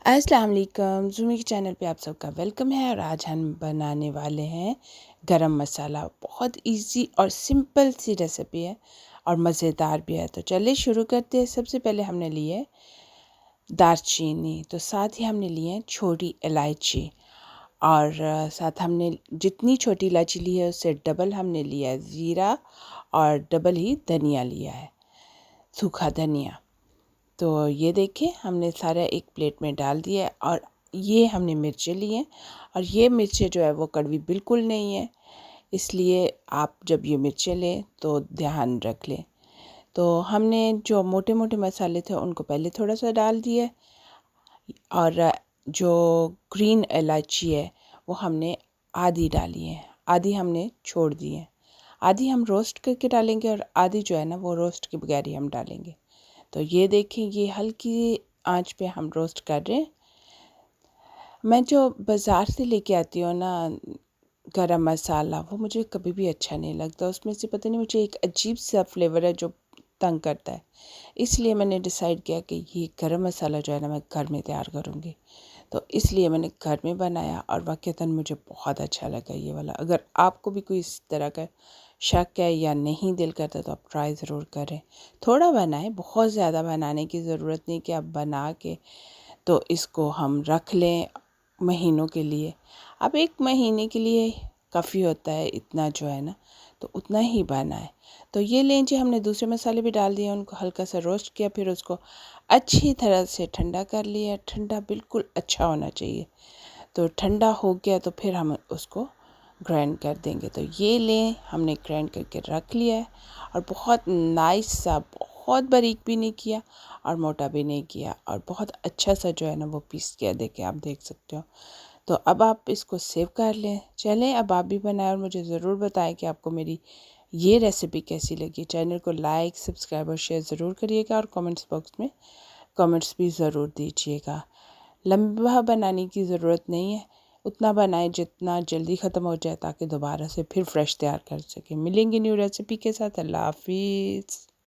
अस्सलाम वालेकुम ज़ूमी के चैनल पे आप सबका वेलकम है। और आज हम बनाने वाले हैं गरम मसाला। बहुत इजी और सिंपल सी रेसिपी है और मज़ेदार भी है। तो चलिए शुरू करते हैं। सबसे पहले हमने लिए दालचीनी, तो साथ ही हमने लिए छोटी इलायची और साथ हमने जितनी छोटी इलायची ली है उससे डबल हमने लिया है ज़ीरा और डबल ही धनिया लिया है, सूखा धनिया। तो ये देखिए हमने सारा एक प्लेट में डाल दिया है। और ये हमने मिर्चें ली हैं और ये मिर्चें जो है वो कड़वी बिल्कुल नहीं है, इसलिए आप जब ये मिर्चें लें तो ध्यान रख लें। तो हमने जो मोटे मोटे मसाले थे उनको पहले थोड़ा सा डाल दिया और जो ग्रीन इलायची है वो हमने आधी डाली है, आधी हमने छोड़ दी है। आधी हम रोस्ट करके डालेंगे और आधी जो है ना वो रोस्ट के बगैर ही हम डालेंगे। तो ये देखें, ये हल्की आंच पे हम रोस्ट कर रहे हैं। मैं जो बाज़ार से लेके आती हूँ ना गरम मसाला, वो मुझे कभी भी अच्छा नहीं लगता। उसमें से पता नहीं मुझे एक अजीब सा फ्लेवर है जो तंग करता है। इसलिए मैंने डिसाइड किया कि ये गरम मसाला जो है ना मैं घर में तैयार करूँगी। तो इसलिए मैंने घर में बनाया और वाक़ईतन मुझे बहुत अच्छा लगा ये वाला। अगर आपको भी कोई इस तरह का शक है या नहीं दिल करता तो आप ट्राई ज़रूर करें। थोड़ा बनाएं, बहुत ज़्यादा बनाने की ज़रूरत नहीं कि आप बना के तो इसको हम रख लें महीनों के लिए। अब 1 महीने के लिए काफ़ी होता है, इतना जो है ना, तो उतना ही बनाएं। तो ये लीजिए हमने दूसरे मसाले भी डाल दिए, उनको हल्का सा रोस्ट किया, फिर उसको अच्छी तरह से ठंडा कर लिया। ठंडा बिल्कुल अच्छा होना चाहिए। तो ठंडा हो गया तो फिर हम उसको ग्राइंड कर देंगे। तो ये लें, हमने ग्राइंड करके रख लिया है और बहुत नाइस सा, बहुत बारीक भी नहीं किया और मोटा भी नहीं किया और बहुत अच्छा सा जो है ना वो पीस किया। देखिए, आप देख सकते हो। तो अब आप इसको सेव कर लें। चलें, अब आप भी बनाएं और मुझे ज़रूर बताएं कि आपको मेरी ये रेसिपी कैसी लगी। चैनल को लाइक, सब्सक्राइब और शेयर ज़रूर करिएगा और कमेंट्स बॉक्स में कमेंट्स भी ज़रूर दीजिएगा। लंबा बनाने की ज़रूरत नहीं है, उतना बनाएं जितना जल्दी ख़त्म हो जाए ताकि दोबारा से फिर फ्रेश तैयार कर सकें। मिलेंगे न्यू रेसिपी के साथ। अल्लाह हाफिज़।